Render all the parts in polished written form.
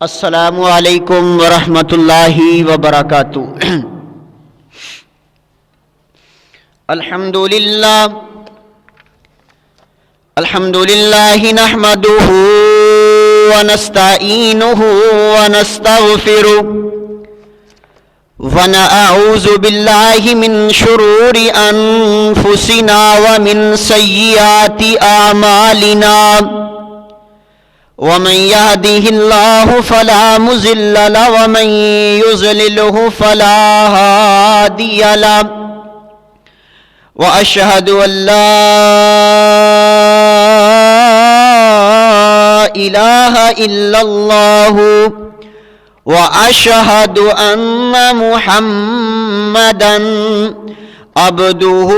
السلام علیکم ورحمۃ اللہ وبرکاتہ۔ الحمد للہ نحمده ونستعینه ونستغفره ونعوذ باللہ من شرور انفسنا ومن سیئات اعمالنا ومن يهده الله فلا مضل له ومن يضلله فلا هادي له واشهد ان لا اله الا الله واشهد ان محمدا عبده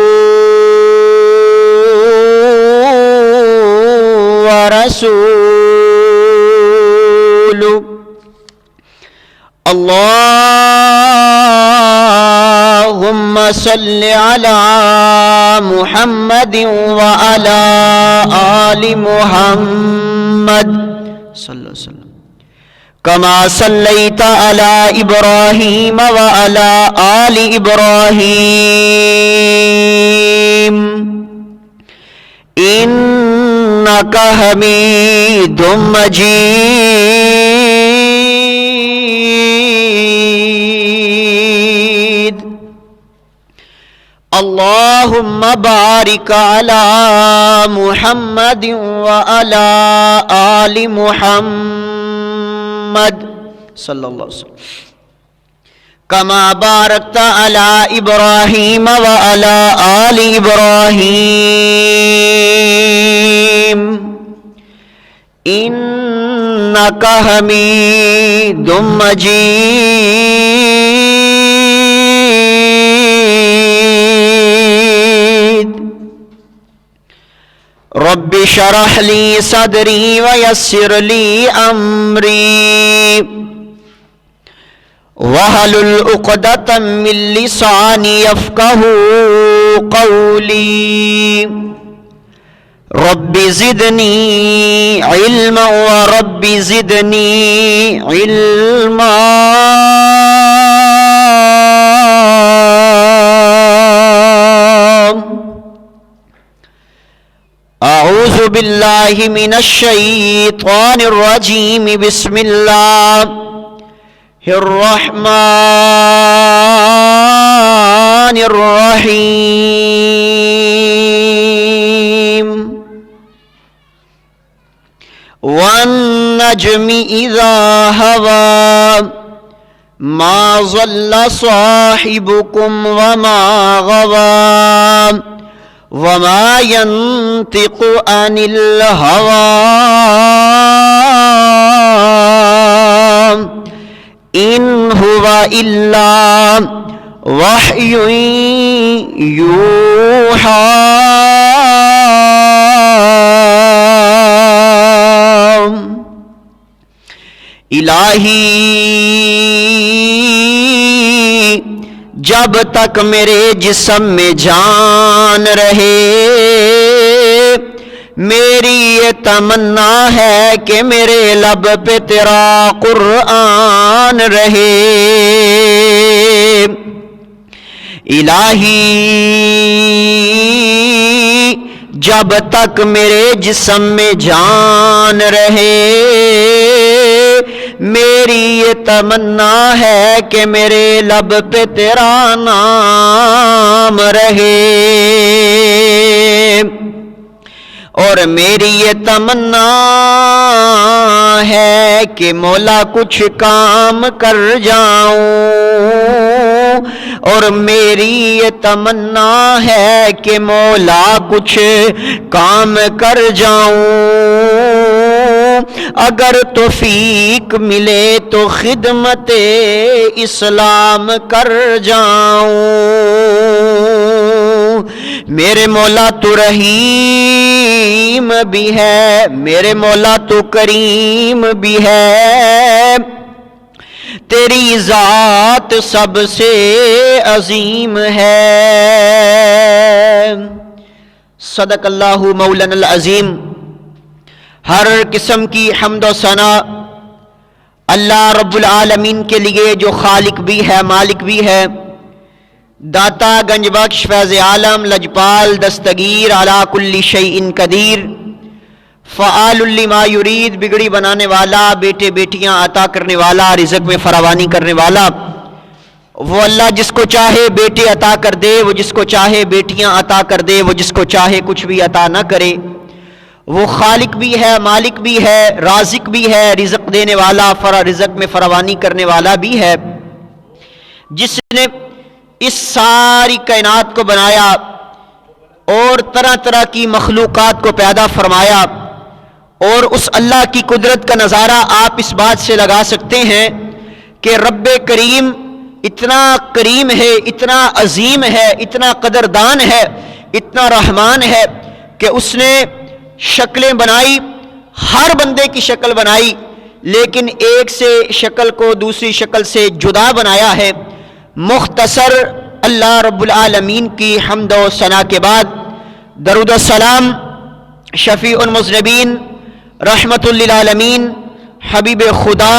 ورسوله۔ اللهم صل على محمد وعلى آل محمد صلى الله عليه وسلم كما صليت على إبراهيم وعلى آل إبراهيم إنك حميد مجيد۔ اللهم بارك على محمد وعلى آل محمد صلى الله عليه وسلم كما باركت على إبراهيم وعلى آل إبراهيم إنك حميد مجيد۔ رب اشرح لي صدري ويسر لي أمري واحلل عقدة من لساني يفقهوا قولي۔ رب زدني علما ورب زدني علما۔ اعوذ باللہ من الشیطان الرجیم، بسم اللہ الرحمن الرحیم۔ والنجم اذا هوى ما ضل صاحبكم وما غوى وما ينطق عن الهوى إن هو إلا وحي يوحى۔ الہی جب تک میرے جسم میں جان رہے میری یہ تمنا ہے کہ میرے لب پہ تیرا قرآن رہے۔ الہی جب تک میرے جسم میں جان رہے میری یہ تمنا ہے کہ میرے لب پہ تیرا نام رہے، اور میری یہ تمنا ہے کہ مولا کچھ کام کر جاؤں، اور میری یہ تمنا ہے کہ مولا کچھ کام کر جاؤں، اگر توفیق ملے تو خدمت اسلام کر جاؤں۔ میرے مولا تو رحیم بھی ہے، میرے مولا تو کریم بھی ہے، تیری ذات سب سے عظیم ہے۔ صدق اللہ مولانا العظیم۔ ہر قسم کی حمد و ثنا اللہ رب العالمین کے لیے جو خالق بھی ہے، مالک بھی ہے، داتا گنج بخش فیض عالم لجپال دستگیر علی کل شیء قدیر فعال لما یرید، بگڑی بنانے والا، بیٹے بیٹیاں عطا کرنے والا، رزق میں فراوانی کرنے والا، وہ اللہ جس کو چاہے بیٹے عطا کر دے، وہ جس کو چاہے بیٹیاں عطا کر دے، وہ جس کو چاہے کچھ بھی عطا نہ کرے۔ وہ خالق بھی ہے، مالک بھی ہے، رازق بھی ہے، رزق دینے والا، رزق میں فراوانی کرنے والا بھی ہے، جس نے اس ساری کائنات کو بنایا اور طرح طرح کی مخلوقات کو پیدا فرمایا۔ اور اس اللہ کی قدرت کا نظارہ آپ اس بات سے لگا سکتے ہیں کہ رب کریم اتنا کریم ہے، اتنا عظیم ہے، اتنا قدردان ہے، اتنا رحمان ہے کہ اس نے شکلیں بنائی، ہر بندے کی شکل بنائی، لیکن ایک سے شکل کو دوسری شکل سے جدا بنایا ہے۔ مختصر اللہ رب العالمین کی حمد و ثنا کے بعد درود و سلام شفیع المذنبین، رحمت للعالمین، حبیب خدا،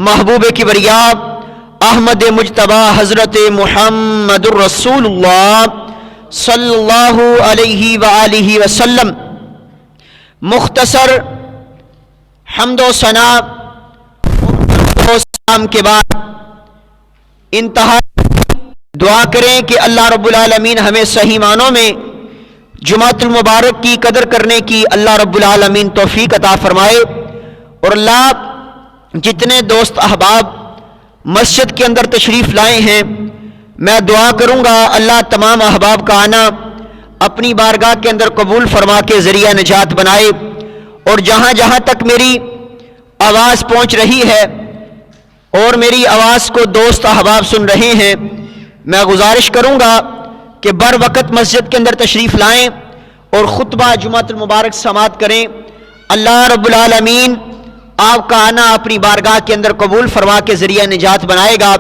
محبوب کبریا، احمد مجتبی حضرت محمد الرسول اللہ صلی اللہ علیہ وآلہ وسلم۔ مختصر حمد و ثنا و سلام کے بعد انتہا دعا کریں کہ اللہ رب العالمین ہمیں صحیح معنوں میں جمعۃ المبارک کی قدر کرنے کی اللہ رب العالمین توفیق عطا فرمائے۔ اور اللہ جتنے دوست احباب مسجد کے اندر تشریف لائے ہیں، میں دعا کروں گا اللہ تمام احباب کا آنا اپنی بارگاہ کے اندر قبول فرما کے ذریعہ نجات بنائے۔ اور جہاں جہاں تک میری آواز پہنچ رہی ہے اور میری آواز کو دوست احباب سن رہے ہیں، میں گزارش کروں گا کہ بر وقت مسجد کے اندر تشریف لائیں اور خطبہ جمعۃ المبارک سماعت کریں۔ اللہ رب العالمین آپ کا آنا اپنی بارگاہ کے اندر قبول فرما کے ذریعہ نجات بنائے گا۔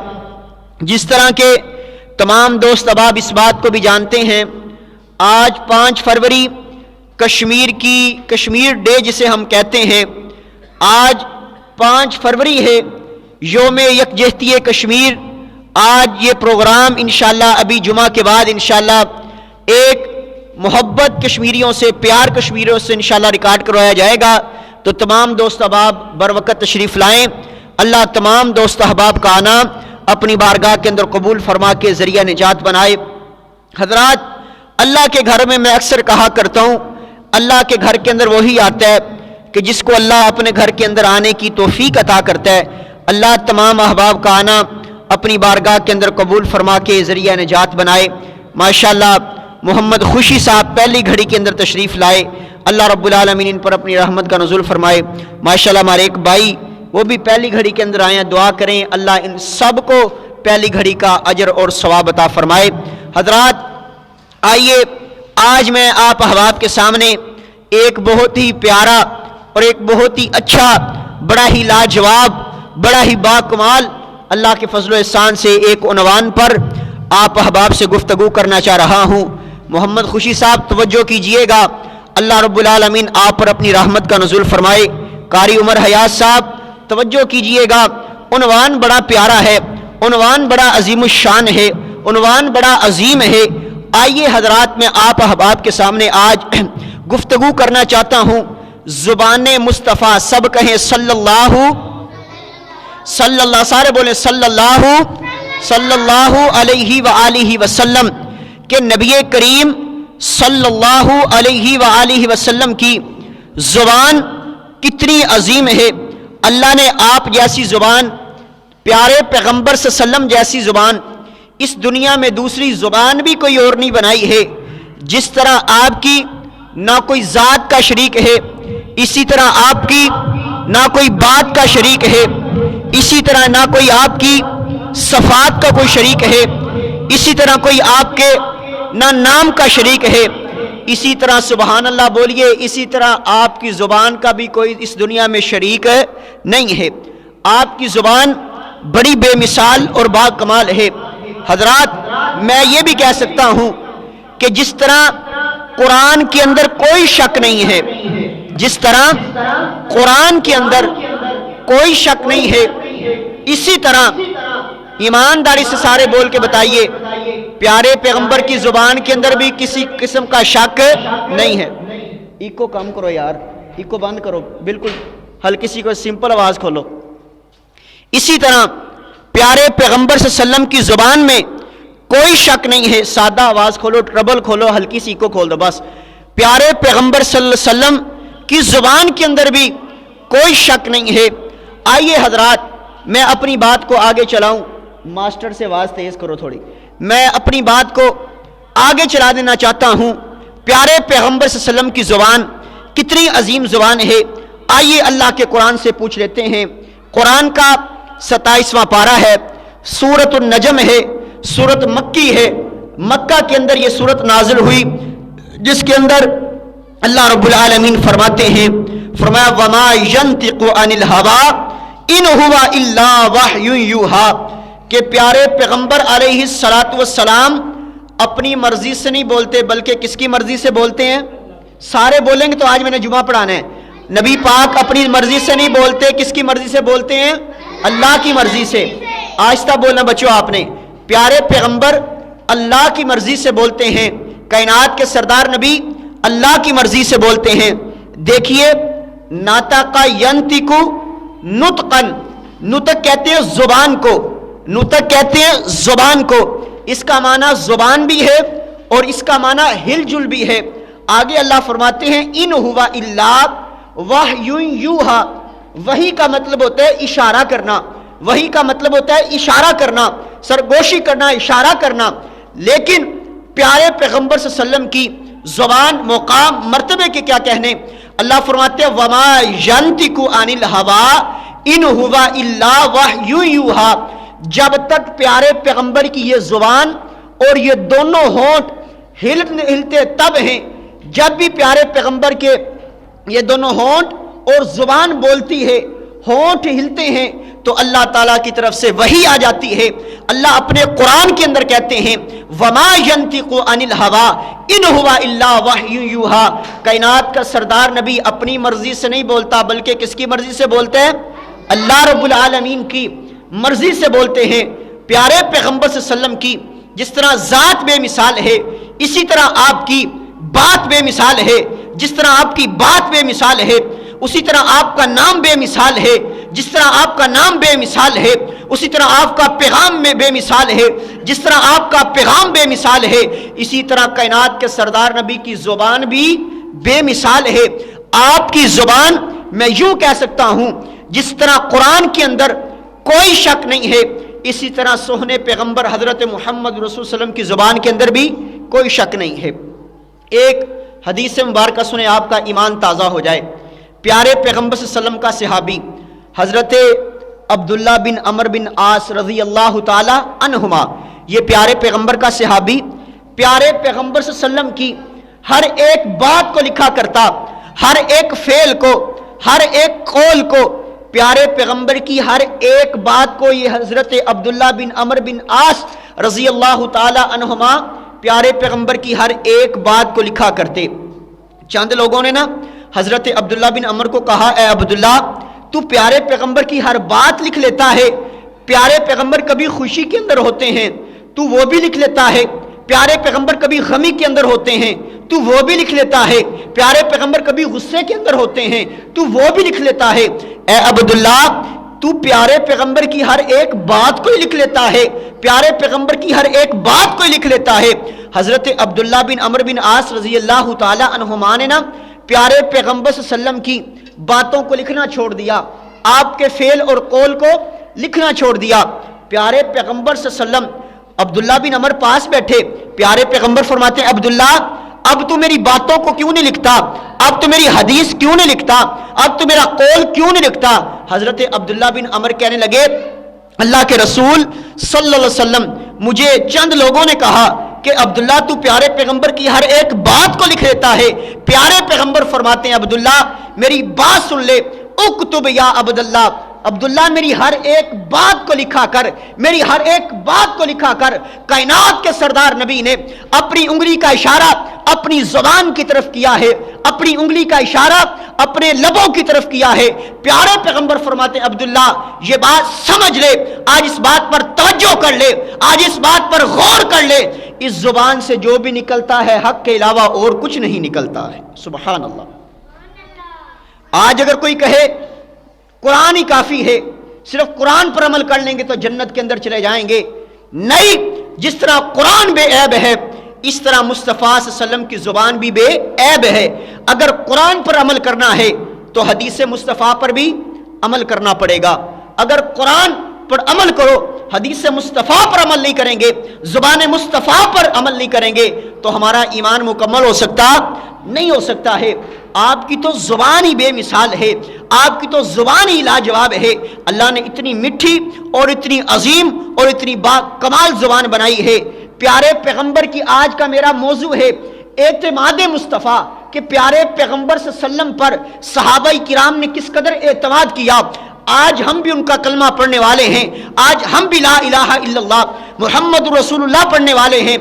جس طرح کے تمام دوست احباب اس بات کو بھی جانتے ہیں، آج 5 فروری کشمیر ڈے جسے ہم کہتے ہیں، آج 5 فروری ہے، یوم یکجہتی کشمیر۔ آج یہ پروگرام انشاءاللہ ابھی جمعہ کے بعد انشاءاللہ ایک محبت کشمیریوں سے، پیار کشمیریوں سے انشاءاللہ ریکارڈ کروایا جائے گا، تو تمام دوست احباب بر وقت تشریف لائیں۔ اللہ تمام دوست احباب کا آنا اپنی بارگاہ کے اندر قبول فرما کے ذریعہ نجات بنائے۔ حضرات، اللہ کے گھر میں اکثر کہا کرتا ہوں، اللہ کے گھر کے اندر وہی آتا ہے کہ جس کو اللہ اپنے گھر کے اندر آنے کی توفیق عطا کرتا ہے۔ اللہ تمام احباب کا آنا اپنی بارگاہ کے اندر قبول فرما کے ذریعہ نجات بنائے۔ ماشاءاللہ محمد خوشی صاحب پہلی گھڑی کے اندر تشریف لائے، اللہ رب العالمین ان پر اپنی رحمت کا نزول فرمائے۔ ماشاءاللہ ہمارے ایک بھائی وہ بھی پہلی گھڑی کے اندر آئے ہیں، دعا کریں اللہ ان سب کو پہلی گھڑی کا اجر اور ثواب عطا فرمائے۔ حضرات آئیے، آج میں آپ احباب کے سامنے ایک بہت ہی پیارا اور ایک بہت ہی اچھا، بڑا ہی لاجواب، بڑا ہی باکمال اللہ کے فضل و احسان سے ایک عنوان پر آپ احباب سے گفتگو کرنا چاہ رہا ہوں۔ محمد خوشی صاحب توجہ کیجئے گا، اللہ رب العالمین آپ پر اپنی رحمت کا نزول فرمائے۔ قاری عمر حیات صاحب توجہ کیجئے گا، عنوان بڑا پیارا ہے، عنوان بڑا عظیم الشان ہے، عنوان بڑا عظیم ہے۔ آئیے حضرات، میں آپ احباب کے سامنے آج گفتگو کرنا چاہتا ہوں زبان مصطفیٰ، سب کہیں صلی اللہ، سارے بولیں صلی اللہ علیہ وآلہ وسلم، کہ نبی کریم صلی اللہ علیہ وآلہ وسلم کی زبان کتنی عظیم ہے۔ اللہ نے آپ جیسی زبان، پیارے پیغمبر صلی اللہ علیہ وسلم جیسی زبان اس دنیا میں دوسری زبان بھی کوئی اور نہیں بنائی ہے۔ جس طرح آپ کی نہ کوئی ذات کا شریک ہے، اسی طرح آپ کی نہ کوئی بات کا شریک ہے، اسی طرح نہ کوئی آپ کی صفات کا کوئی شریک ہے، اسی طرح کوئی آپ کے نہ نام کا شریک ہے، اسی طرح سبحان اللہ بولیے، اسی طرح آپ کی زبان کا بھی کوئی اس دنیا میں شریک نہیں ہے۔ آپ کی زبان بڑی بے مثال اور با کمال ہے۔ حضرات میں یہ بھی کہہ سکتا ہوں کہ جس طرح قرآن کے اندر کوئی شک نہیں ہے، جس طرح قرآن کے اندر کوئی شک نہیں ہے، اسی طرح ایمانداری سے سارے بول کے بتائیے پیارے پیغمبر کی زبان کے اندر بھی کسی قسم کا شک نہیں ہے۔ ایکو کم کرو یار، ایکو بند کرو، بالکل ہلکی سی کو سمپل آواز کھولو۔ اسی طرح پیارے پیغمبر صلی اللہ علیہ وسلم کی زبان میں کوئی شک نہیں ہے، سادہ آواز کھولو، ٹربل کھولو، ہلکی سی کو کھول دو بس۔ پیارے پیغمبر صلی اللہ علیہ وسلم کی زبان کے اندر بھی کوئی شک نہیں ہے۔ آئیے حضرات میں اپنی بات کو آگے چلاؤں، ماسٹر سے آواز تیز کرو تھوڑی، میں اپنی بات کو آگے چلا دینا چاہتا ہوں۔ پیارے پیغمبر صلی اللہ علیہ وسلم کی زبان کتنی عظیم زبان ہے، آئیے اللہ کے قرآن سے پوچھ لیتے ہیں۔ قرآن کا 27واں پارہ ہے، سورۃ النجم ہے، سورت مکی ہے، مکہ کے اندر یہ سورت نازل ہوئی، جس کے اندر اللہ رب العالمین فرماتے ہیں، فرمایا وما ينطق عن الهوى ان هو الا وحی یوحى، کہ پیارے پیغمبر علیہ السلام اپنی مرضی سے نہیں بولتے بلکہ کس کی مرضی سے بولتے ہیں؟ سارے بولیں گے تو آج میں نے جمعہ پڑھانا ہے۔ نبی پاک اپنی مرضی سے نہیں بولتے، کس کی مرضی سے بولتے ہیں؟ اللہ کی مرضی سے۔ آہستہ بولنا بچوں آپ نے، پیارے پیغمبر اللہ کی مرضی سے بولتے ہیں، کائنات کے سردار نبی اللہ کی مرضی سے بولتے ہیں۔ دیکھیے ناطق ینطق نطقا، نطق کہتے ہیں زبان کو، نطق کہتے ہیں زبان کو، اس کا معنی زبان بھی ہے اور اس کا معنی ہل جل بھی ہے۔ آگے اللہ فرماتے ہیں ان ہوا الا وحی یوحی، وحی کا مطلب ہوتا ہے اشارہ کرنا، وحی کا مطلب ہوتا ہے اشارہ کرنا، سرگوشی کرنا، اشارہ کرنا۔ لیکن پیارے پیغمبر صلی اللہ علیہ وسلم کی زبان، مقام، مرتبے کے کیا کہنے، اللہ فرماتے ہیں وما ينطق عن الهوى ان هو الا وحی یوحی، جب تک پیارے پیغمبر کی یہ زبان اور یہ دونوں ہونٹ ہلتے تب ہیں، جب بھی پیارے پیغمبر کے یہ دونوں ہونٹ اور زبان بولتی ہے، ہونٹ ہلتے ہیں تو اللہ تعالیٰ کی طرف سے وحی آ جاتی ہے۔ اللہ اپنے قرآن کے اندر کہتے ہیں وما ينطق عن الهوى ان هو الا وحی یوحی، کائنات کا سردار نبی اپنی مرضی سے نہیں بولتا بلکہ کس کی مرضی سے بولتے ہیں؟ اللہ رب العالمین کی مرضی سے بولتے ہیں۔ پیارے پیغمبر صلی اللہ علیہ وسلم کی جس طرح ذات بے مثال ہے، اسی طرح آپ کی بات بے مثال ہے، جس طرح آپ کی بات بے مثال ہے اسی طرح آپ کا نام بے مثال ہے، جس طرح آپ کا نام بے مثال ہے اسی طرح آپ کا پیغام میں بے مثال ہے، جس طرح آپ کا پیغام بے مثال ہے اسی طرح کائنات کے سردار نبی کی زبان بھی بے مثال ہے۔ آپ کی زبان میں یوں کہہ سکتا ہوں جس طرح قرآن کے اندر کوئی شک نہیں ہے، اسی طرح سوہنے پیغمبر حضرت محمد رسول صلی اللہ علیہ وسلم کی زبان کے اندر بھی کوئی شک نہیں ہے۔ ایک حدیث مبارکہ سنیں آپ کا ایمان تازہ ہو جائے۔ پیارے پیغمبر صلی اللہ علیہ وسلم کا صحابی حضرت عبداللہ بن عمر بن عاص رضی اللہ تعالی عنہما، یہ پیارے پیغمبر کا صحابی پیارے پیغمبر صلی اللہ علیہ وسلم کی ہر ایک بات کو لکھا کرتا، ہر ایک فعل کو، ہر ایک قول کو، پیارے پیغمبر کی ہر ایک بات کو یہ حضرت عبداللہ بن عمر بن عاص رضی اللہ تعالی عنہما پیارے پیغمبر کی ہر ایک بات کو لکھا کرتے۔ چند لوگوں نے نا حضرت عبداللہ بن عمر کو کہا اے عبداللہ تو پیارے پیغمبر کی ہر بات لکھ لیتا ہے، پیارے پیغمبر کبھی خوشی کے اندر ہوتے ہیں تو وہ بھی لکھ لیتا ہے، پیارے پیغمبر کبھی غمی کے اندر ہوتے ہیں تو وہ بھی لکھ لیتا ہے، پیارے پیغمبر کبھی غصے کے اندر ہوتے ہیں تو وہ بھی لکھ لیتا ہے۔ اے عبداللہ تو پیارے پیغمبر کی ہر ایک بات کو ہی لکھ لیتا ہے، پیارے پیغمبر کی ہر ایک بات کو ہی لکھ لیتا ہے۔ حضرت عبداللہ بن عمر بن عاص رضی اللہ تعالی عنہما نے نا پیارے پیغمبر صلی اللہ علیہ وسلم کی باتوں کو لکھنا چھوڑ دیا، آپ کے فعل اور قول کو لکھنا چھوڑ دیا۔ پیارے پیغمبر صلی اللہ علیہ وسلم عبداللہ بن عمر پاس بیٹھے، پیارے پیغمبر فرماتے ہیں عبداللہ اب تو میری باتوں کو کیوں نہیں لکھتا، اب تو میری حدیث کیوں نہیں لکھتا، اب تو میرا قول کیوں نہیں لکھتا؟ حضرت عبداللہ بن عمر کہنے لگے اللہ کے رسول صلی اللہ علیہ وسلم مجھے چند لوگوں نے کہا کہ عبداللہ تو پیارے پیغمبر کی ہر ایک بات کو لکھ لیتا ہے۔ پیارے پیغمبر فرماتے ہیں عبداللہ میری بات سن لے، اکتب یا عبداللہ، عبداللہ میری ہر ایک بات کو لکھا کر، میری ہر ایک بات کو لکھا کر۔ کائنات کے سردار نبی نے اپنی انگلی کا اشارہ اپنی زبان کی طرف کیا ہے، اپنی انگلی کا اشارہ اپنے لبوں کی طرف کیا ہے۔ پیارے پیغمبر فرماتے ہیں عبداللہ یہ بات سمجھ لے، آج اس بات پر توجہ کر لے، آج اس بات پر غور کر لے، اس زبان سے جو بھی نکلتا ہے حق کے علاوہ اور کچھ نہیں نکلتا ہے۔ سبحان اللہ۔ آج اگر کوئی کہے قرآن ہی کافی ہے، صرف قرآن پر عمل کر لیں گے تو جنت کے اندر چلے جائیں گے، نہیں، جس طرح قرآن بے عیب ہے اس طرح مصطفیٰ صلی اللہ علیہ وسلم کی زبان بھی بے عیب ہے۔ اگر قرآن پر عمل کرنا ہے تو حدیث مصطفیٰ پر بھی عمل کرنا پڑے گا۔ اگر قرآن پر عمل کرو، حدیث مصطفیٰ پر عمل نہیں کریں گے، زبان مصطفیٰ پر عمل نہیں کریں گے تو ہمارا ایمان مکمل ہو سکتا نہیں ہو سکتا ہے۔ آپ کی تو زبان ہی بے مثال ہے، آپ کی تو زبان ہی لاجواب ہے۔ اللہ نے اتنی میٹھی اور اتنی عظیم اور اتنی با کمال زبان بنائی ہے۔ پیارے پیغمبر کی آج کا میرا موضوع ہے اعتماد مصطفیٰ، کہ پیارے پیغمبر صلی اللہ علیہ وسلم پر صحابہ کرام نے کس قدر اعتماد کیا۔ آج ہم بھی ان کا کلمہ پڑھنے والے ہیں، آج ہم بھی لا الہ الا اللہ محمد رسول اللہ پڑھنے والے ہیں۔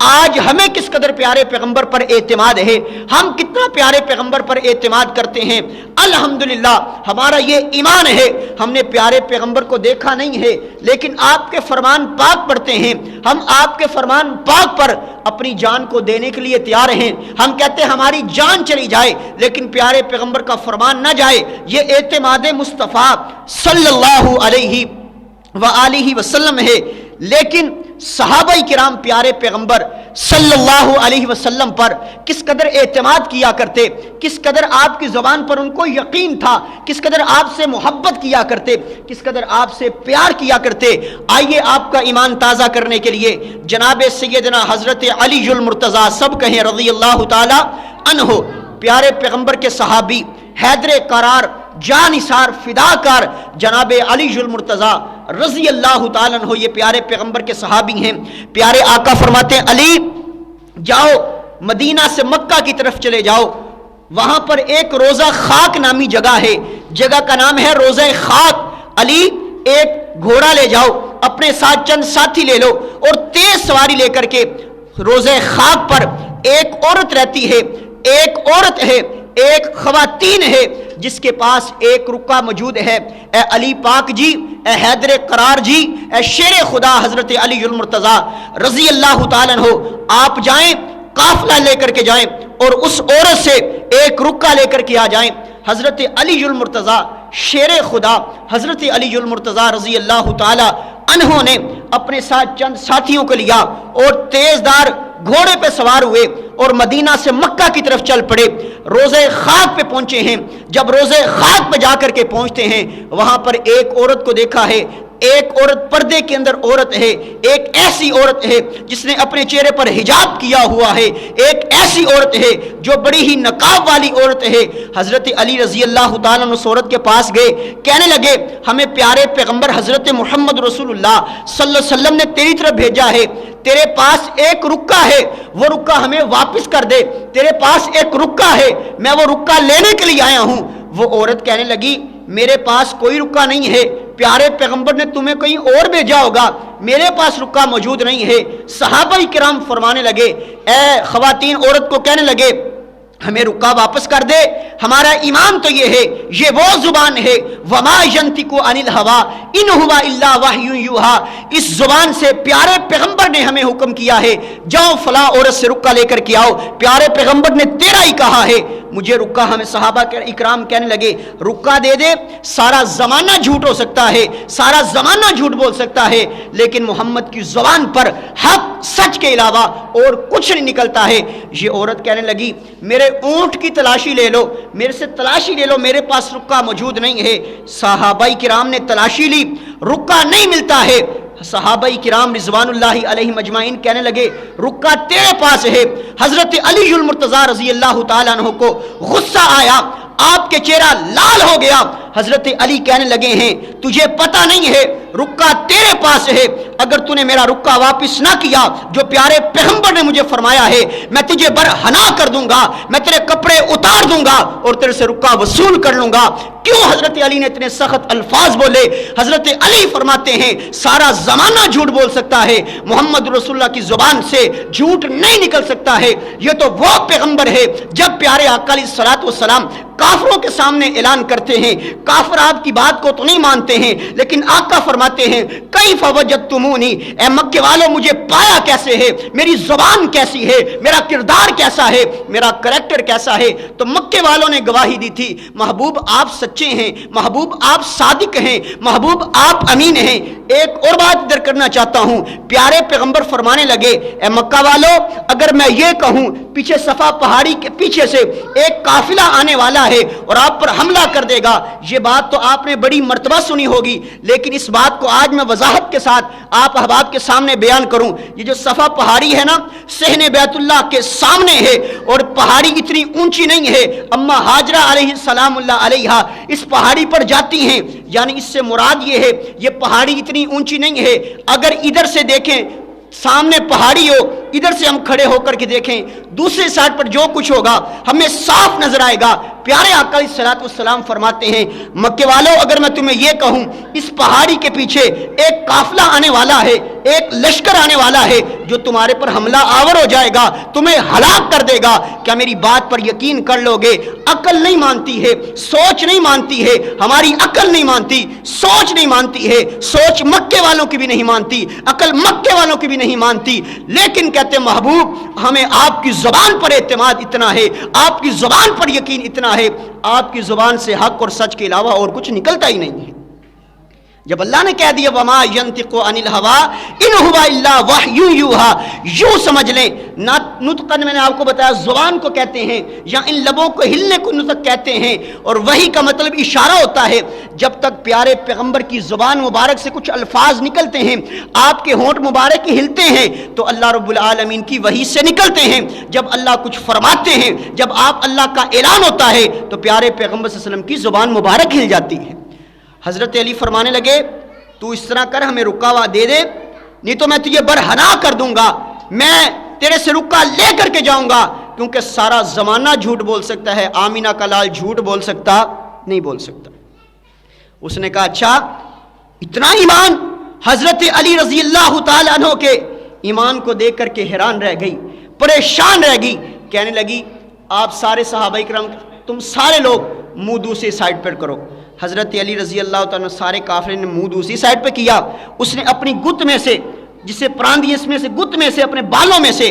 آج ہمیں کس قدر پیارے پیغمبر پر اعتماد ہے، ہم کتنا پیارے پیغمبر پر اعتماد کرتے ہیں۔ الحمدللہ ہمارا یہ ایمان ہے، ہم نے پیارے پیغمبر کو دیکھا نہیں ہے لیکن آپ کے فرمان پاک پڑھتے ہیں، ہم آپ کے فرمان پاک پر اپنی جان کو دینے کے لیے تیار ہیں۔ ہم کہتے ہیں ہماری جان چلی جائے لیکن پیارے پیغمبر کا فرمان نہ جائے۔ یہ اعتماد مصطفیٰ صلی اللہ علیہ وآلہ وسلم ہے۔ لیکن صحابہ کرام پیارے پیغمبر صلی اللہ علیہ وسلم پر کس قدر اعتماد کیا کرتے، کس قدر آپ کی زبان پر ان کو یقین تھا، کس قدر آپ سے محبت کیا کرتے، کس قدر آپ سے پیار کیا کرتے۔ آئیے آپ کا ایمان تازہ کرنے کے لیے جناب سیدنا حضرت علی المرتضیٰ، سب کہیں رضی اللہ تعالی عنہ، پیارے پیغمبر کے صحابی، حیدر قرار، جانثار، فداکار جناب علی المرتضیٰ رضی اللہ تعالیٰ عنہ، یہ پیارے پیغمبر کے صحابی ہیں۔ پیارے آقا فرماتے ہیں علی جاؤ مدینہ سے مکہ کی طرف چلے جاؤ، وہاں پر ایک روزہ خاک نامی جگہ ہے، جگہ کا نام ہے روزہ خاک۔ علی ایک گھوڑا لے جاؤ، اپنے ساتھ چند ساتھی لے لو اور تیز سواری لے کر کے روزہ خاک پر ایک عورت رہتی ہے، ایک عورت ہے، ایک خواتین ہے جس کے پاس ایک رکا موجود ہے۔ اے علی پاک جی، اے حیدر قرار جی، اے شیر خدا حضرت علی المرتضیٰ رضی اللہ تعالیٰ عنہ، آپ جائیں، قافلہ لے کر کے جائیں اور اس عورت سے ایک رکا لے کر کے آ جائیں۔ حضرت علی المرتضیٰ شیر خدا حضرت علی المرتضیٰ رضی اللہ تعالیٰ عنہ نے اپنے ساتھ چند ساتھیوں کو لیا اور تیز دار گھوڑے پہ سوار ہوئے اور مدینہ سے مکہ کی طرف چل پڑے۔ روزے خاک پہ پہنچے ہیں، جب روزے خاک پہ جا کر کے پہنچتے ہیں وہاں پر ایک عورت کو دیکھا ہے، ایک عورت پردے کے اندر عورت ہے، ایک ایسی عورت ہے جس نے اپنے چہرے پر حجاب کیا ہوا ہے، ایک ایسی عورت ہے جو بڑی ہی نقاب والی عورت ہے۔ حضرت علی رضی اللہ تعالیٰ عنہ اس عورت کے پاس گئے، کہنے لگے ہمیں پیارے پیغمبر حضرت محمد رسول اللہ صلی اللہ علیہ وسلم نے تیری طرف بھیجا ہے، تیرے پاس ایک رکا ہے، وہ رکا ہمیں واپس کر دے، تیرے پاس ایک رکا ہے، میں وہ رکا لینے کے لیے آیا ہوں۔ وہ عورت کہنے لگی میرے پاس کوئی رکا نہیں ہے، پیارے پیغمبر نے تمہیں کہیں اور بھیجا ہوگا، میرے پاس رکا موجود نہیں ہے۔ صحابہ کرام فرمانے لگے، اے خواتین عورت کو کہنے لگے ہمیں رکا واپس کر دے، ہمارا ایمان تو یہ ہے، یہ وہ زبان ہے وما ینطق عن الہویٰ ان ہوا الا وحی یوحیٰ، اس زبان سے پیارے پیغمبر نے ہمیں حکم کیا ہے جاؤ فلاں عورت سے رکا لے کر کے آؤ، پیارے پیغمبر نے تیرا ہی کہا ہے مجھے رکا۔ ہمیں صحابہ اکرام کہنے لگے رکا دے دے، سارا زمانہ جھوٹ ہو سکتا ہے، سارا زمانہ جھوٹ بول سکتا ہے لیکن محمد کی زبان پر حق سچ کے علاوہ اور کچھ نہیں نکلتا ہے۔ یہ عورت کہنے لگی میرے اونٹ کی تلاشی لے لو، میرے سے تلاشی لے لو، میرے پاس رکا موجود نہیں ہے۔ صحابہ کرام نے تلاشی لی، رکا نہیں ملتا ہے۔ صحابہ کرام رضوان اللہ علیہ مجمعین کہنے لگے رکا تیرے پاس ہے۔ حضرت علی المرتضیٰ رضی اللہ تعالیٰ عنہ کو غصہ آیا، آپ کے چہرہ لال ہو گیا۔ حضرت علی کہنے لگے ہیں تجھے پتہ نہیں ہے رکا تیرے پاس ہے، اگر تو نے میرا رکا واپس نہ کیا جو پیارے پیغمبر نے مجھے فرمایا ہے میں تجھے برہنا کر دوں گا، میں تیرے کپڑے اتار دوں گا اور تیرے سے رکا وصول کر لوں گا۔ کیوں حضرت علی نے اتنے سخت الفاظ بولے؟ حضرت علی فرماتے ہیں سارا زمانہ جھوٹ بول سکتا ہے، محمد رسول اللہ کی زبان سے جھوٹ نہیں نکل سکتا ہے۔ یہ تو وہ پیغمبر ہے جب پیارے آقا علیہ الصلوۃ والسلام کافروں کے سامنے اعلان کرتے ہیں، کافر آپ کی بات کو تو نہیں مانتے ہیں لیکن آقا فرماتے ہیں کیف وجدتمونی، اے مکے والوں مجھے پایا کیسے ہے، میری زبان کیسی ہے، میرا کردار کیسا ہے، میرا کریکٹر کیسا ہے؟ تو مکے والوں نے گواہی دی تھی محبوب آپ سچے ہیں، محبوب آپ صادق ہیں، محبوب آپ امین ہیں۔ ایک اور بات ادھر کرنا چاہتا ہوں، پیارے پیغمبر فرمانے لگے اے مکہ والوں اگر میں یہ کہوں پیچھے صفا پہاڑی کے پیچھے سے ایک قافلہ آنے والا ہے اور آپ پر حملہ کر دے گا، یہ بات تو آپ نے بڑی مرتبہ سنی ہوگی لیکن اس بات کو آج میں وضاحت کے ساتھ آپ احباب کے سامنے بیان کروں۔ یہ جو صفا پہاڑی ہے نا صحن بیت اللہ کے سامنے ہے اور پہاڑی اتنی اونچی نہیں ہے، اما ہاجرہ علیہ السلام اللہ علیہا اس پہاڑی پر جاتی ہیں، یعنی اس سے مراد یہ ہے یہ پہاڑی اتنی اونچی نہیں ہے، اگر ادھر سے دیکھیں سامنے پہاڑی ہو، ادھر سے ہم کھڑے ہو کر کے دیکھیں دوسرے سائڈ پر جو کچھ ہوگا ہمیں صاف نظر آئے گا۔ پیارے آقا علیہ الصلوۃ والسلام فرماتے ہیں مکے والوں اگر میں تمہیں یہ کہوں اس پہاڑی کے پیچھے ایک قافلہ آنے والا ہے، ایک لشکر آنے والا ہے جو تمہارے پر حملہ آور ہو جائے گا، تمہیں ہلاک کر دے گا، کیا میری بات پر یقین کر لو گے؟ عقل نہیں مانتی ہے، سوچ نہیں مانتی ہے، ہماری عقل نہیں مانتی، سوچ نہیں مانتی ہے، سوچ مکے والوں کی بھی نہیں مانتی، عقل مکے والوں کی بھی نہیں مانتی، لیکن کہتے محبوب ہمیں آپ کی زبان پر اعتماد اتنا ہے، آپ کی زبان پر یقین اتنا ہے، آپ کی زبان سے حق اور سچ کے علاوہ اور کچھ نکلتا ہی نہیں ہے۔ جب اللہ نے کہہ دیا وما ينطق عن الهوى ان هو الا وحی یوحى، یوں سمجھ لیں نطقن میں نے آپ کو بتایا زبان کو کہتے ہیں یا ان لبوں کو ہلنے کو نطق کہتے ہیں، اور وحی کا مطلب اشارہ ہوتا ہے۔ جب تک پیارے پیغمبر کی زبان مبارک سے کچھ الفاظ نکلتے ہیں، آپ کے ہونٹ مبارک ہلتے ہیں تو اللہ رب العالمین کی وحی سے نکلتے ہیں۔ جب اللہ کچھ فرماتے ہیں، جب آپ اللہ کا اعلان ہوتا ہے تو پیارے پیغمبر صلی اللہ علیہ وسلم کی زبان مبارک ہل جاتی ہے۔ حضرت علی فرمانے لگے تو اس طرح کر ہمیں رکا ہوا دے دے نہیں تو میں تجھے برہنا کر دوں گا، میں تیرے سے رکا لے کر کے جاؤں گا، کیونکہ سارا زمانہ جھوٹ بول سکتا ہے، آمینہ کا لال جھوٹ بول سکتا نہیں بول سکتا۔ اس نے کہا اچھا اتنا ایمان؟ حضرت علی رضی اللہ تعالیٰ عنہ کے ایمان کو دیکھ کر کے حیران رہ گئی، پریشان رہ گئی، کہنے لگی آپ سارے صحابہ کرام تم سارے لوگ منہ دوسری سائڈ پر کرو۔ حضرت علی رضی اللہ تعالیٰ سارے کافرے نے منہ دوسری سائڈ پہ کیا، اس نے اپنی گت میں سے جسے پراندھی اس میں سے گت میں سے اپنے بالوں میں سے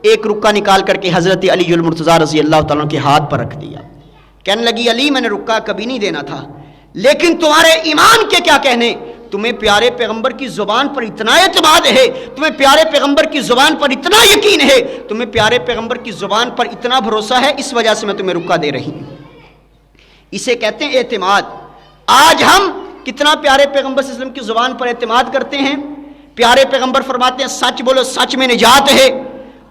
ایک رکا نکال کر کے حضرت علی المرتضیٰ رضی اللہ تعالیٰ کے ہاتھ پر رکھ دیا، کہنے لگی علی میں نے رکا کبھی نہیں دینا تھا لیکن تمہارے ایمان کے کیا کہنے، تمہیں پیارے پیغمبر کی زبان پر اتنا اعتماد ہے، تمہیں پیارے پیغمبر کی زبان پر اتنا یقین ہے، تمہیں پیارے پیغمبر کی زبان پر اتنا بھروسہ ہے، اس وجہ سے میں تمہیں رکا دے رہی ہوں۔ اسے کہتے ہیں اعتماد۔ آج ہم کتنا پیارے پیغمبر صلی اللہ علیہ وسلم کی زبان پر اعتماد کرتے ہیں؟ پیارے پیغمبر فرماتے ہیں سچ بولو سچ میں نجات ہے۔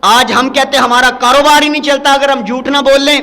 آج ہم کہتے ہیں ہمارا کاروبار ہی نہیں چلتا اگر ہم جھوٹ نہ بول لیں،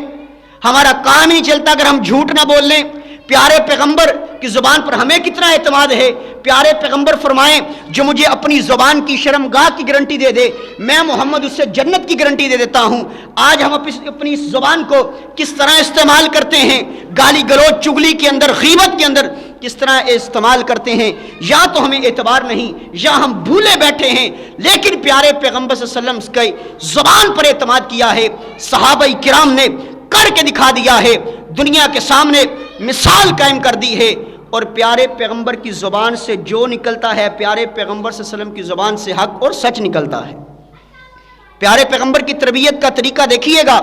ہمارا کام ہی نہیں چلتا اگر ہم جھوٹ نہ بول لیں۔ پیارے پیغمبر کی زبان پر ہمیں کتنا اعتماد ہے؟ پیارے پیغمبر فرمائیں جو مجھے اپنی زبان کی شرمگاہ کی گارنٹی دے دے میں محمد اس سے جنت کی گارنٹی دے دیتا ہوں۔ آج ہم اپنی زبان کو کس طرح استعمال کرتے ہیں؟ گالی گلوچ چگلی کے اندر، غیبت کے اندر کس طرح استعمال کرتے ہیں؟ یا تو ہمیں اعتبار نہیں یا ہم بھولے بیٹھے ہیں، لیکن پیارے پیغمبر صلی اللہ علیہ وسلم کی زبان پر اعتماد کیا ہے، صحابہ کرام نے کر کے دکھا دیا ہے، دنیا کے سامنے مثال قائم کر دی ہے، اور پیارے پیغمبر کی زبان سے جو نکلتا ہے پیارے پیغمبر صلی اللہ علیہ وسلم کی زبان سے حق اور سچ نکلتا ہے۔ پیارے پیغمبر کی تربیت کا طریقہ دیکھیے گا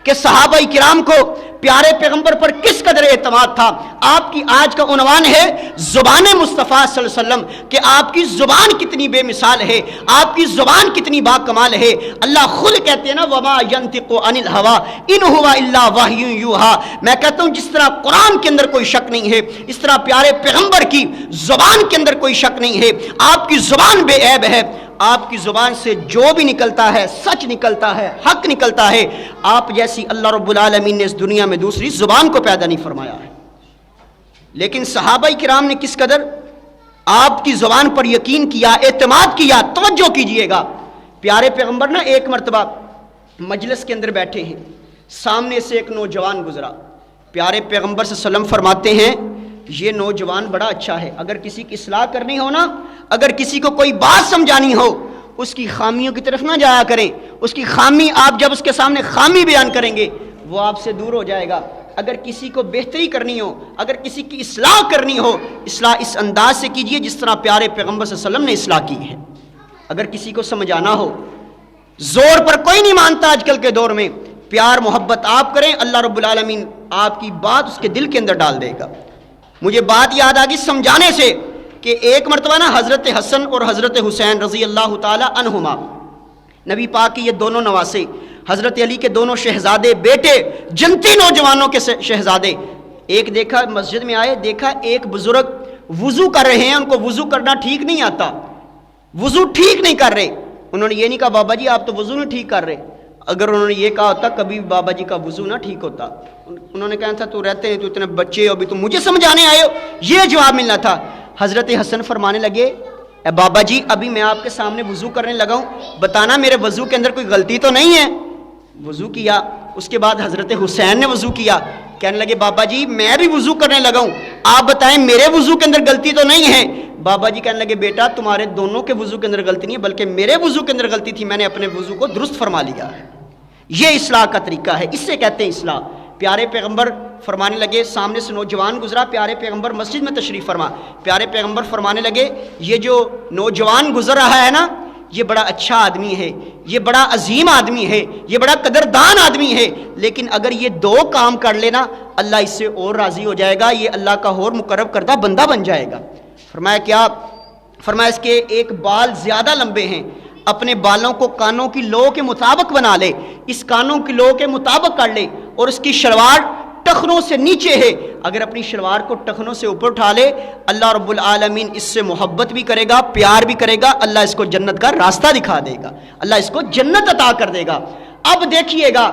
کہ صحابہ کرام کو پیارے پیغمبر پر کس قدر اعتماد تھا۔ آپ کی آج کا عنوان ہے زبان مصطفیٰ صلی اللہ علیہ وسلم، کہ آپ کی زبان کتنی بے مثال ہے، آپ کی زبان کتنی با کمال ہے۔ اللہ خود کہتے ہیں نا وما ينطق عن الهوى ان هو الا وحی یوحى۔ میں کہتا ہوں جس طرح قرآن کے اندر کوئی شک نہیں ہے، اس طرح پیارے پیغمبر کی زبان کے اندر کوئی شک نہیں ہے۔ آپ کی زبان بے عیب ہے، آپ کی زبان سے جو بھی نکلتا ہے سچ نکلتا ہے، حق نکلتا ہے۔ آپ جیسی اللہ رب العالمین نے اس دنیا میں دوسری زبان کو پیدا نہیں فرمایا ہے۔ لیکن صحابہ کرام نے کس قدر آپ کی زبان پر یقین کیا، اعتماد کیا۔ توجہ کیجئے گا، پیارے پیغمبر نا ایک مرتبہ مجلس کے اندر بیٹھے ہیں، سامنے سے ایک نوجوان گزرا، پیارے پیغمبر صلی اللہ علیہ وسلم فرماتے ہیں یہ نوجوان بڑا اچھا ہے، اگر کسی کی اصلاح کرنی ہو نا، اگر کسی کو کوئی بات سمجھانی ہو، اس کی خامیوں کی طرف نہ جایا کریں، اس کی خامی آپ جب اس کے سامنے خامی بیان کریں گے وہ آپ سے دور ہو جائے گا۔ اگر کسی کو بہتری کرنی ہو، اگر کسی کی اصلاح کرنی ہو، اصلاح اس انداز سے کیجئے جس طرح پیارے پیغمبر صلی اللہ علیہ وسلم نے اصلاح کی ہے۔ اگر کسی کو سمجھانا ہو، زور پر کوئی نہیں مانتا آج کل کے دور میں، پیار محبت آپ کریں، اللہ رب العالمین آپ کی بات اس کے دل کے اندر ڈال دے گا۔ مجھے بات یاد آ گئی سمجھانے سے کہ ایک مرتبہ نا حضرت حسن اور حضرت حسین رضی اللہ تعالی عنہما، نبی پاک کی یہ دونوں نواسے، حضرت علی کے دونوں شہزادے بیٹے، جنتی نوجوانوں کے شہزادے، ایک دیکھا مسجد میں آئے، دیکھا ایک بزرگ وضو کر رہے ہیں، ان کو وضو کرنا ٹھیک نہیں آتا، وضو ٹھیک نہیں کر رہے۔ انہوں نے یہ نہیں کہا بابا جی آپ تو وضو نہیں ٹھیک کر رہے، اگر انہوں نے یہ کہا ہوتا کبھی بابا جی کا وضو نہ ٹھیک ہوتا، انہوں نے کہا تھا تو رہتے ہیں تو اتنے بچے ہو، ابھی تو مجھے سمجھانے آئے ہو، یہ جواب ملنا تھا۔ حضرت حسن فرمانے لگے اے بابا جی ابھی میں آپ کے سامنے وضو کرنے لگا ہوں، بتانا میرے وضو کے اندر کوئی غلطی تو نہیں ہے۔ وضو کیا، اس کے بعد حضرت حسین نے وضو کیا، کہنے لگے بابا جی میں بھی وضو کرنے لگا ہوں، آپ بتائیں میرے وضو کے اندر غلطی تو نہیں ہے۔ بابا جی کہنے لگے بیٹا تمہارے دونوں کے وضو کے اندر غلطی نہیں ہے، بلکہ میرے وضو کے اندر غلطی تھی، میں نے اپنے وضو کو درست فرما لیا۔ یہ اصلاح کا طریقہ ہے، اس سے کہتے ہیں اصلاح۔ پیارے پیغمبر فرمانے لگے، سامنے سے نوجوان گزرا، پیارے پیغمبر مسجد میں تشریف فرما، پیارے پیغمبر فرمانے لگے یہ جو نوجوان گزر رہا ہے نا یہ بڑا اچھا آدمی ہے، یہ بڑا عظیم آدمی ہے، یہ بڑا قدردان آدمی ہے، لیکن اگر یہ دو کام کر لینا اللہ اس سے اور راضی ہو جائے گا، یہ اللہ کا اور مقرب کردہ بندہ بن جائے گا۔ فرمایا کیا؟ فرمایا اس کے ایک بال زیادہ لمبے ہیں، اپنے بالوں کو کانوں کی لو کے مطابق بنا لے، اس کانوں کی لو کے مطابق کر لے، اور اس کی شلوار ٹخنوں سے نیچے ہے، اگر اپنی شلوار کو ٹخنوں سے اوپر اٹھا لے اللہ رب العالمین اس سے محبت بھی کرے گا، پیار بھی کرے گا، اللہ اس کو جنت کا راستہ دکھا دے گا، اللہ اس کو جنت عطا کر دے گا۔ اب دیکھیے گا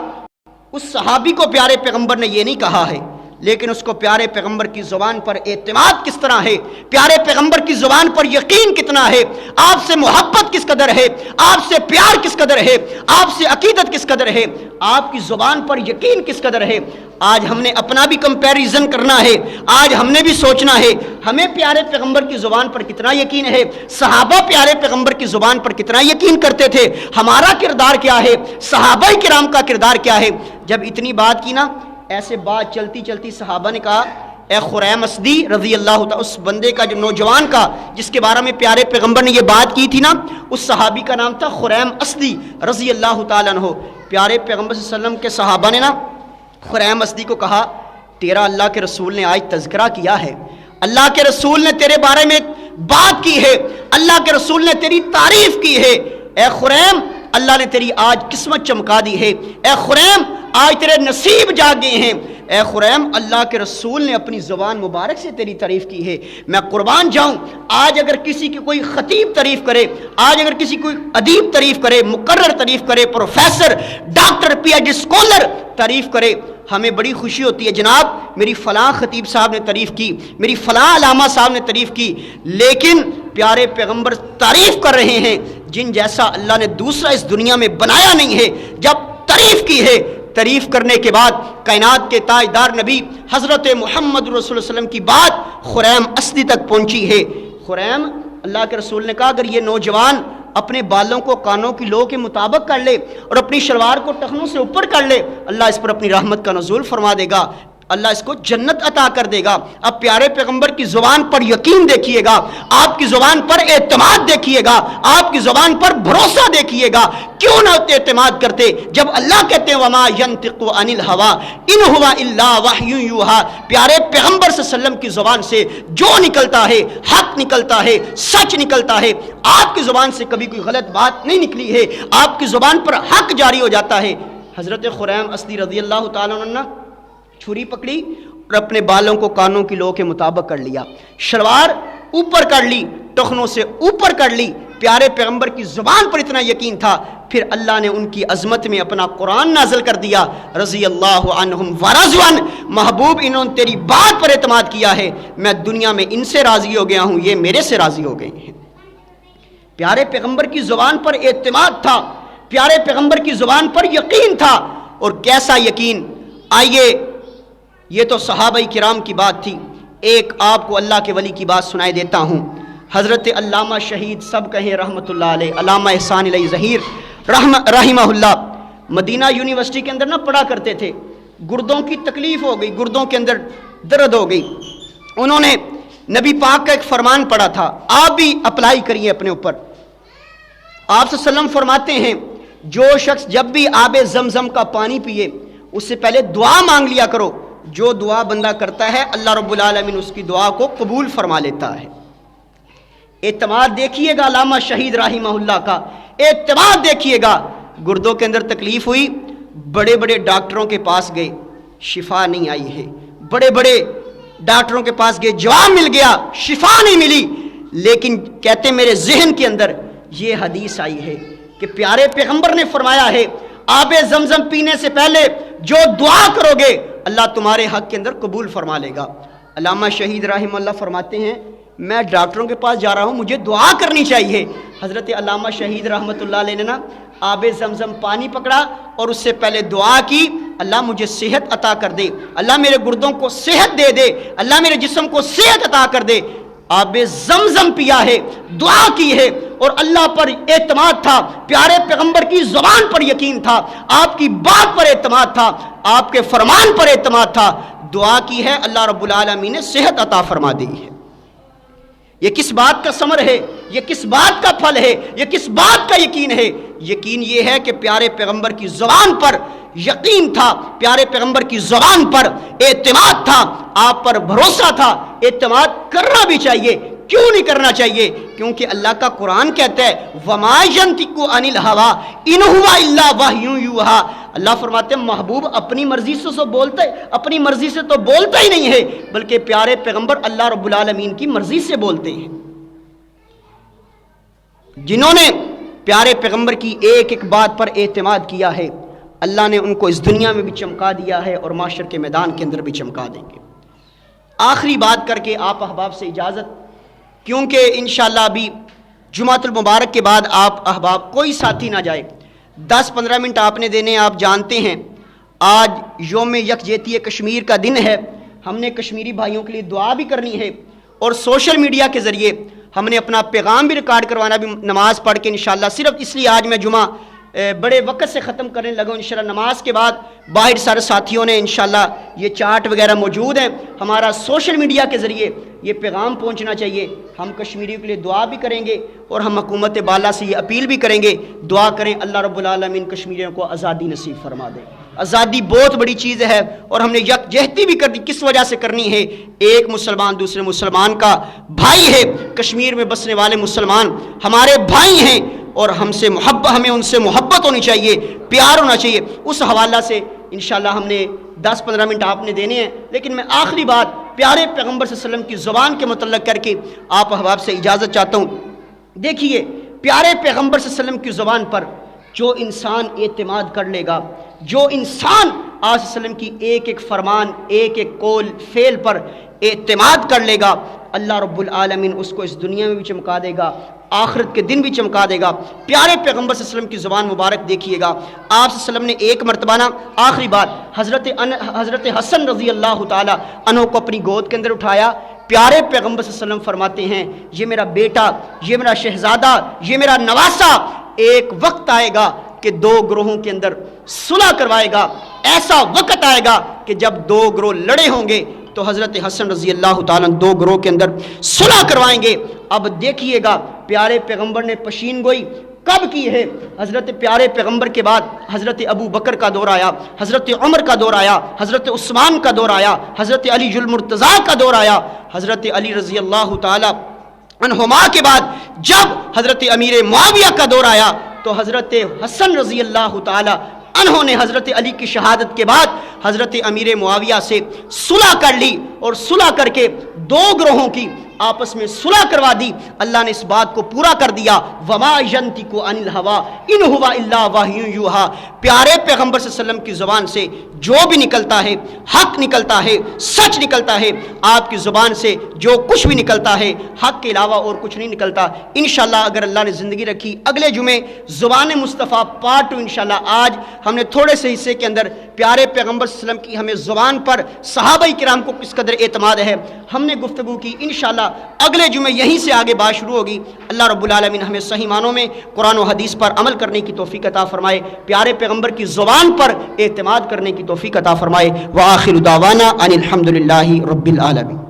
اس صحابی کو پیارے پیغمبر نے یہ نہیں کہا ہے، لیکن اس کو پیارے پیغمبر کی زبان پر اعتماد کس طرح ہے، پیارے پیغمبر کی زبان پر یقین کتنا ہے، آپ سے محبت کس قدر ہے، آپ سے پیار کس قدر ہے، آپ سے عقیدت کس قدر ہے، آپ کی زبان پر یقین کس قدر ہے۔ آج ہم نے اپنا بھی کمپیریزن کرنا ہے، آج ہم نے بھی سوچنا ہے ہمیں پیارے پیغمبر کی زبان پر کتنا یقین ہے، صحابہ پیارے پیغمبر کی زبان پر کتنا یقین کرتے تھے، ہمارا کردار کیا ہے، صحابہ کرام کا کردار کیا ہے۔ جب اتنی بات کی نا، ایسے بات چلتی چلتی صحابہ نے کہا اے خریم اسدی رضی اللہ تعالیٰ، اس بندے کا جو نوجوان کا جس کے بارے میں پیارے پیغمبر نے یہ بات کی تھی نا، اس صحابی کا نام تھا خریم اسدی رضی اللہ تعالیٰ عنہ۔ پیارے پیغمبر صلی اللہ علیہ وسلم کے صحابہ نے نا خریم اسدی کو کہا تیرا اللہ کے رسول نے آج تذکرہ کیا ہے، اللہ کے رسول نے تیرے بارے میں بات کی ہے، اللہ کے رسول نے تیری تعریف کی ہے، اے خریم اللہ نے تیری آج قسمت چمکا دی ہے، اے خریم آج تیرے نصیب جاگ گئے ہیں، اے خریم اللہ کے رسول نے اپنی زبان مبارک سے تیری تعریف کی ہے۔ میں قربان جاؤں آج اگر کسی کی کوئی خطیب تعریف کرے، آج اگر کسی کوئی ادیب تعریف کرے، مقرر تعریف کرے، professor, doctor, P H D scholar تعریف کرے، ہمیں بڑی خوشی ہوتی ہے، جناب میری فلاں خطیب صاحب نے تعریف کی، میری فلاں علامہ صاحب نے تعریف کی، لیکن پیارے پیغمبر تعریف کر رہے ہیں جن جیسا اللہ نے دوسرا اس دنیا میں بنایا نہیں ہے۔ جب تعریف کی ہے، تعریف کرنے کے بعد کائنات کے تاجدار نبی حضرت محمد رسول اللہ صلی اللہ علیہ وسلم کی بات خریم اسدی تک پہنچی ہے۔ خریم اللہ کے رسول نے کہا اگر یہ نوجوان اپنے بالوں کو کانوں کی لو کے مطابق کر لے اور اپنی شلوار کو ٹخنوں سے اوپر کر لے، اللہ اس پر اپنی رحمت کا نزول فرما دے گا، اللہ اس کو جنت عطا کر دے گا۔ اب پیارے پیغمبر کی زبان پر یقین دیکھیے گا، آپ کی زبان پر اعتماد دیکھیے گا، آپ کی زبان پر بھروسہ دیکھیے گا۔ کیوں نہ اعتماد کرتے جب اللہ کہتے ہیں وما ينطق عن الهوى ان هو الا وحی یوحى، پیارے پیغمبر صلی اللہ علیہ وسلم کی زبان سے جو نکلتا ہے حق نکلتا ہے، سچ نکلتا ہے۔ آپ کی زبان سے کبھی کوئی غلط بات نہیں نکلی ہے، آپ کی زبان پر حق جاری ہو جاتا ہے۔ حضرت خریم اسدی رضی اللہ تعالیٰ عنہ چھری پکڑی اور اپنے بالوں کو کانوں کی لو کے مطابق کر لیا، شلوار اوپر کر لی، ٹخنوں سے اوپر کر لی، پیارے پیغمبر کی زبان پر اتنا یقین تھا، پھر اللہ نے ان کی عظمت میں اپنا قرآن نازل کر دیا، رضی اللہ عنہم ورضوا عنہ، محبوب انہوں نے تیری بات پر اعتماد کیا ہے، میں دنیا میں ان سے راضی ہو گیا ہوں، یہ میرے سے راضی ہو گئے ہیں۔ پیارے پیغمبر کی زبان پر اعتماد تھا، پیارے پیغمبر کی زبان پر یقین تھا، اور کیسا یقین! آئیے، یہ تو صحابہ کرام کی بات تھی، ایک آپ کو اللہ کے ولی کی بات سنائے دیتا ہوں۔ حضرت علامہ شہید سب کہیں رحمۃ اللہ علیہ، علامہ احسان علیہ ظہیر رحمہ اللہ، مدینہ یونیورسٹی کے اندر نہ پڑھا کرتے تھے، گردوں کی تکلیف ہو گئی، گردوں کے اندر درد ہو گئی، انہوں نے نبی پاک کا ایک فرمان پڑھا تھا، آپ بھی اپلائی کریے اپنے اوپر۔ آپ صلی اللہ علیہ وسلم فرماتے ہیں جو شخص جب بھی آب زمزم کا پانی پیے اس سے پہلے دعا مانگ لیا کرو، جو دعا بندہ کرتا ہے اللہ رب العالمین اس کی دعا کو قبول فرما لیتا ہے۔ اعتماد دیکھیے گا علامہ شہید رحمہ اللہ کا، اعتماد دیکھیے گا، گردوں کے اندر تکلیف ہوئی، بڑے بڑے ڈاکٹروں کے پاس گئے، شفا نہیں آئی ہے، بڑے بڑے ڈاکٹروں کے پاس گئے، جواب مل گیا، شفا نہیں ملی، لیکن کہتے میرے ذہن کے اندر یہ حدیث آئی ہے کہ پیارے پیغمبر نے فرمایا ہے آب زمزم پینے سے پہلے جو دعا کرو گے اللہ تمہارے حق کے اندر قبول فرما لے گا۔ علامہ شہید رحمہ اللہ فرماتے ہیں میں ڈاکٹروں کے پاس جا رہا ہوں، مجھے دعا کرنی چاہیے۔ حضرت علامہ شہید رحمۃ اللہ علیہ نے نا آب زمزم پانی پکڑا اور اس سے پہلے دعا کی، اللہ مجھے صحت عطا کر دے، اللہ میرے گردوں کو صحت دے دے، اللہ میرے جسم کو صحت عطا کر دے۔ آب زمزم پیا ہے، دعا کی ہے، اور اللہ پر اعتماد تھا، پیارے پیغمبر کی زبان پر یقین تھا، آپ کی بات پر اعتماد تھا، آپ کے فرمان پر اعتماد تھا، دعا کی ہے، اللہ رب العالمین نے صحت عطا فرما دی ہے۔ یہ کس بات کا ثمر ہے، یہ کس بات کا پھل ہے، یہ کس بات کا یقین ہے؟ یقین یہ ہے کہ پیارے پیغمبر کی زبان پر یقین تھا، پیارے پیغمبر کی زبان پر اعتماد تھا، آپ پر بھروسہ تھا۔ اعتماد کرنا بھی چاہیے، کیوں نہیں کرنا چاہیے؟ کیونکہ اللہ کا قرآن کہتا ہے وَمَا يَنْطِقُ عَنِ الْهَوَىٰ إِنْ هُوَ إِلَّا وَحْيٌ يُوحَىٰ، اللہ فرماتے ہیں محبوب اپنی مرضی سے تو بولتا ہے، اپنی مرضی سے تو بولتا ہی نہیں ہے، بلکہ پیارے پیغمبر اللہ رب العالمین کی مرضی سے بولتے ہیں۔ جنہوں نے پیارے پیغمبر کی ایک ایک بات پر اعتماد کیا ہے اللہ نے ان کو اس دنیا میں بھی چمکا دیا ہے اور معاشر کے میدان کے اندر بھی چمکا دیں گے۔ آخری بات کر کے آپ احباب سے اجازت، کیونکہ انشاءاللہ ابھی جمعۃ المبارک کے بعد آپ احباب کوئی ساتھی نہ جائے، 10-15 منٹ آپ نے دینے۔ آپ جانتے ہیں آج یوم یکجہتی کشمیر کا دن ہے، ہم نے کشمیری بھائیوں کے لیے دعا بھی کرنی ہے، اور سوشل میڈیا کے ذریعے ہم نے اپنا پیغام بھی ریکارڈ کروانا بھی، نماز پڑھ کے انشاءاللہ۔ صرف اس لیے آج میں جمعہ بڑے وقت سے ختم کرنے لگا ہوں، انشاءاللہ نماز کے بعد باہر سارے ساتھیوں نے انشاءاللہ یہ چارٹ وغیرہ موجود ہیں، ہمارا سوشل میڈیا کے ذریعے یہ پیغام پہنچنا چاہیے۔ ہم کشمیریوں کے لیے دعا بھی کریں گے اور ہم حکومت بالا سے یہ اپیل بھی کریں گے، دعا کریں اللہ رب العالمین کشمیریوں کو آزادی نصیب فرما دے۔ آزادی بہت بڑی چیز ہے، اور ہم نے یکجہتی بھی کر دی، کس وجہ سے کرنی ہے؟ ایک مسلمان دوسرے مسلمان کا بھائی ہے، کشمیر میں بسنے والے مسلمان ہمارے بھائی ہیں، اور ہمیں ان سے محبت ہونی چاہیے، پیار ہونا چاہیے۔ اس حوالہ سے انشاءاللہ ہم نے 10-15 منٹ آپ نے دینے ہیں، لیکن میں آخری بات پیارے پیغمبر صلی اللہ علیہ وسلم کی زبان کے متعلق کر کے آپ احباب سے اجازت چاہتا ہوں۔ دیکھیے پیارے پیغمبر صلی اللہ علیہ وسلم کی زبان پر جو انسان اعتماد کر لے گا، جو انسان آپ صلی اللہ علیہ وسلم کی ایک ایک فرمان، ایک ایک قول فعل پر اعتماد کر لے گا، اللہ رب العالمین اس کو اس دنیا میں بھی چمکا دے گا، آخرت کے دن بھی چمکا دے گا۔ پیارے پیغمبر صلی اللہ علیہ وسلم کی زبان مبارک دیکھیے گا، آپ صلی اللہ علیہ وسلم نے ایک مرتبہ نا، آخری بات، حضرت حسن رضی اللہ تعالی عنہ کو اپنی گود کے اندر اٹھایا، پیارے پیغمبر صلی اللہ علیہ وسلم فرماتے ہیں یہ میرا بیٹا، یہ میرا شہزادہ، یہ میرا نواسہ، ایک وقت آئے گا کہ دو گروہوں کے اندر صلح کروائے گا، ایسا وقت آئے گا کہ جب دو گروہ لڑے ہوں گے تو حضرت حسن رضی اللہ تعالیٰ دو گروہ کے اندر صلح کروائیں گے۔ اب دیکھیے گا پیارے پیغمبر نے پشین گوئی کب کی ہے؟ حضرت پیارے پیغمبر کے بعد حضرت ابو بکر کا دور آیا، حضرت عمر کا دور آیا، حضرت عثمان کا دور آیا، حضرت علی المرتضیٰ کا دور آیا، حضرت علی رضی اللہ تعالی عنہما کے بعد جب حضرت امیر معاویہ کا دور آیا تو حضرت حسن رضی اللہ تعالی انہوں نے حضرت علی کی شہادت کے بعد حضرت امیر معاویہ سے صلح کر لی، اور صلح کر کے دو گروہوں کی آپس میں صلح کروا دی، اللہ نے اس بات کو پورا کر دیا، وما ینطق عن الہویٰ ان ہو الا وحی یوحیٰ، پیارے پیغمبر صلی اللہ علیہ وسلم کی زبان سے جو بھی نکلتا ہے حق نکلتا ہے، سچ نکلتا ہے، آپ کی زبان سے جو کچھ بھی نکلتا ہے حق کے علاوہ اور کچھ نہیں نکلتا۔ انشاءاللہ اگر اللہ نے زندگی رکھی اگلے جمعے زبان مصطفیٰ پارٹ 2 انشاءاللہ۔ آج ہم نے تھوڑے سے حصے کے اندر پیارے پیغمبر صلی اللہ علیہ وسلم کی ہمیں زبان پر صحابہ کرام کو کس قدر اعتماد ہے ہم نے گفتگو کی۔ انشاءاللہ اگلے جمعے یہیں سے آگے بات شروع ہوگی۔ اللہ رب العالمین ہمیں صحیح معنوں میں قرآن و حدیث پر عمل کرنے کی توفیق عطا فرمائے، پیارے پیغمبر کی زبان پر اعتماد کرنے کی توفیق عطا فرمائے۔ وآخر دعوانا ان الحمد للہ رب العالمین۔